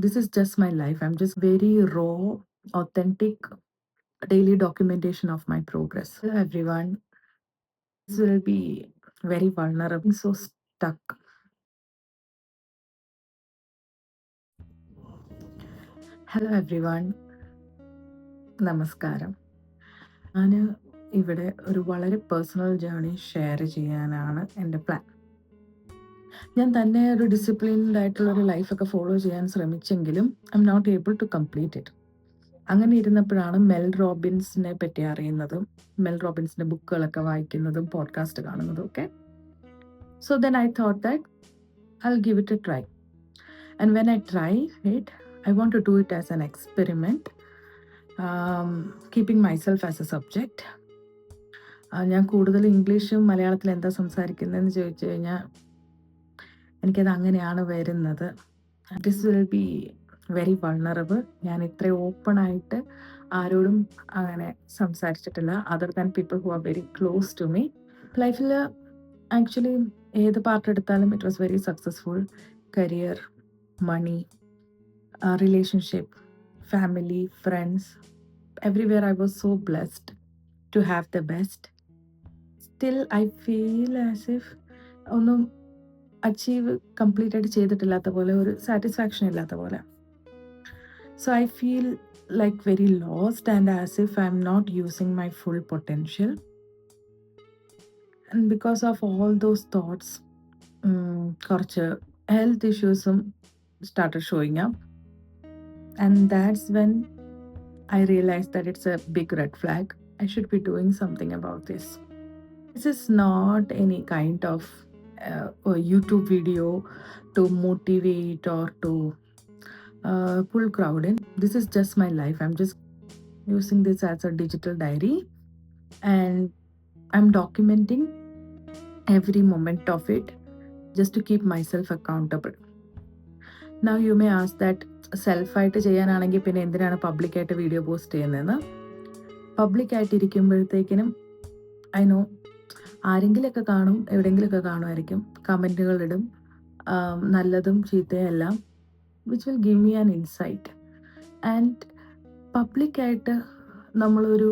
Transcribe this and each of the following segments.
This is just my life. I'm just very raw, authentic, daily documentation of my progress. Hello, everyone. This will be very vulnerable. So stuck. Hello every one, നമസ്കാരം. ഞാൻ ഇവിടെ ഒരു വളരെ personal journey share ചെയ്യാനാണ് എൻ്റെ plan. ഞാൻ തന്നെ ഒരു ഡിസിപ്ലിൻഡ് ആയിട്ടുള്ളൊരു ലൈഫൊക്കെ ഫോളോ ചെയ്യാൻ ശ്രമിച്ചെങ്കിലും I am not able to complete it. അങ്ങനെ ഇരുന്നപ്പോഴാണ് മെൽ റോബിൻസിനെ പറ്റി അറിയുന്നതും മെൽ റോബിൻസിൻ്റെ ബുക്കുകളൊക്കെ വായിക്കുന്നതും പോഡ്കാസ്റ്റ് കാണുന്നതും ഒക്കെ. So then I thought that I'll give it a try. And when I try it, I want to do it as an experiment, keeping myself as a subject. ഞാൻ കൂടുതൽ ഇംഗ്ലീഷും മലയാളത്തിൽ എന്താ സംസാരിക്കുന്നതെന്ന് ചോദിച്ചു കഴിഞ്ഞാൽ എനിക്കത് അങ്ങനെയാണ് വരുന്നത്. This will be very vulnerable. ഞാൻ ഇത്ര ഓപ്പണായിട്ട് ആരോടും അങ്ങനെ സംസാരിച്ചിട്ടില്ല, other than people who are very close to me. ലൈഫിൽ ആക്ച്വലി ഏത് പാർട്ട് എടുത്താലും it was very successful. Career, money, relationship, family, friends. Everywhere I was so blessed to have the best. Still, I feel as if ഒന്നും achieve complete ആയിട്ട് ചെയ്തിട്ടില്ലാത്ത പോലെ, ഒരു satisfaction ഇല്ലാത്ത പോലെ. So I feel like very lost and as if I am not using my full potential. And because of all those thoughts കുറച്ച് health ഇഷ്യൂസും started showing up, and that's when I realized that it's a big red flag. I should be doing something about this. This is not any kind of a YouTube video to motivate or to pull crowd in. This is just my life. I'm just using this as a digital diary, and I'm documenting every moment of it just to keep myself accountable. Now you may ask that സെൽഫായിട്ട് ചെയ്യാനാണെങ്കിൽ പിന്നെ എന്തിനാണ് പബ്ലിക്കായിട്ട് video post ചെയ്യുന്നതെന്ന്. പബ്ലിക്കായിട്ട് ഇരിക്കുമ്പോഴത്തേക്കിനും I know ആരെങ്കിലുമൊക്കെ കാണും, എവിടെയെങ്കിലുമൊക്കെ കാണുമായിരിക്കും, കമൻറ്റുകളിടും, നല്ലതും ചീത്തയും എല്ലാം, which will give me an insight. And പബ്ലിക്കായിട്ട് നമ്മളൊരു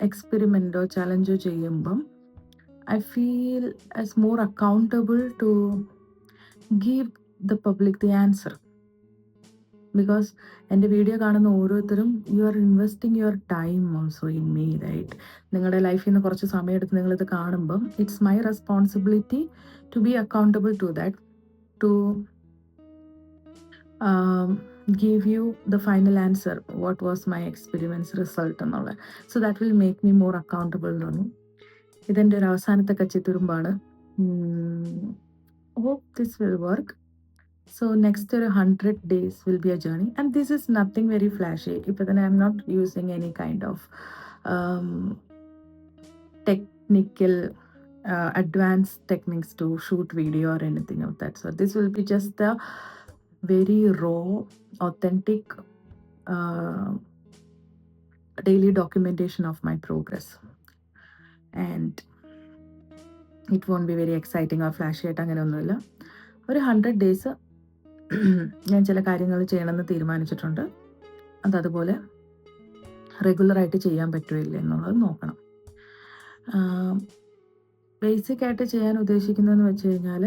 എക്സ്പെരിമെൻറ്റോ ചലഞ്ചോ ചെയ്യുമ്പം I feel as more accountable to give the public the answer, because എൻ്റെ വീഡിയോ കാണുന്ന ഓരോരുത്തരും you are investing your time also in me, right? നിങ്ങളുടെ ലൈഫിൽ നിന്ന് കുറച്ച് സമയമെടുത്ത് നിങ്ങളിത് കാണുമ്പം it's my responsibility to be accountable to that, to give you the final answer, what was my experience result എന്നുള്ളത്. So that will make me more accountable എന്ന് പറഞ്ഞു. ഇതെൻ്റെ ഒരു അവസാനത്തെ കച്ചിത്തുരുമ്പാണ്. hope this will work. So next 100 days will be a journey, and this is nothing very flashy. But then I'm not using any kind of technical advanced techniques to shoot video or anything of that. So this will be just the very raw, authentic daily documentation of my progress, and it won't be very exciting or flashy ആയിട്ട് അങ്ങനെ ഒന്നുമില്ല. ഒരു 100 days ഞാൻ ചില കാര്യങ്ങൾ ചെയ്യണമെന്ന് തീരുമാനിച്ചിട്ടുണ്ട്. അതതുപോലെ റെഗുലറായിട്ട് ചെയ്യാൻ പറ്റുമില്ല എന്നുള്ളത് നോക്കണം. ബേസിക്കായിട്ട് ചെയ്യാൻ ഉദ്ദേശിക്കുന്നതെന്ന് വെച്ച് കഴിഞ്ഞാൽ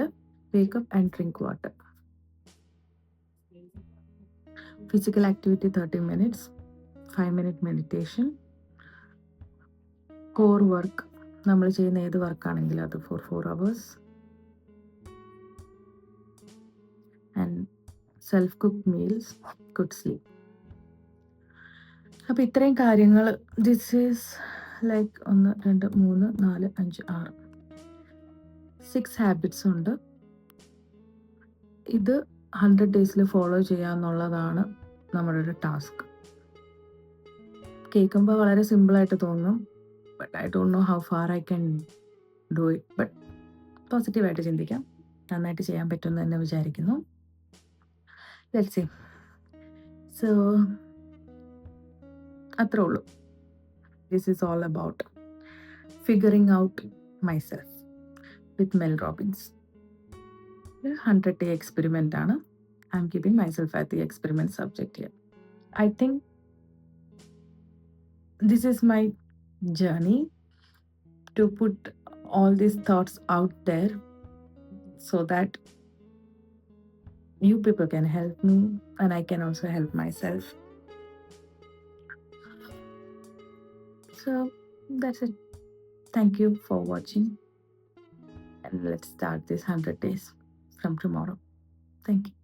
wake up and drink water, physical activity 30 minutes, 5-minute meditation, core work, നമ്മൾ ചെയ്യുന്ന ഏത് വർക്കാണെങ്കിലും അത് for 4 hours, and self cook meals, good sleep. അപ്പോൾ ഇത്രയും കാര്യങ്ങൾ, ദിസ് ഈസ് ലൈക്ക് 1 2 3 4 5 6 6 ഹാബിറ്റ്സ് ഉണ്ട്. ഇത് 100 days ഫോളോ ചെയ്യാന്നുള്ളതാണ് നമ്മുടെ ഒരു ടാസ്ക്. കേൾക്കുമ്പോൾ വളരെ സിമ്പിളായിട്ട് തോന്നും, but I don't know how far I can do it. But പോസിറ്റീവായിട്ട് ചിന്തിക്കാം, നന്നായിട്ട് ചെയ്യാൻ പറ്റുമെന്ന് തന്നെ വിചാരിക്കുന്നു. Let's see. സോ അത്രേ ഉള്ളൂ. This is all about figuring out myself with Mel Robbins. 100 day experiment ആണ്. I'm keeping myself at the experiment subject here. I think this is my journey to put all these thoughts out there so that you people can help me and I can also help myself. So that's it. Thank you for watching. And let's start this 100 days from tomorrow. Thank you.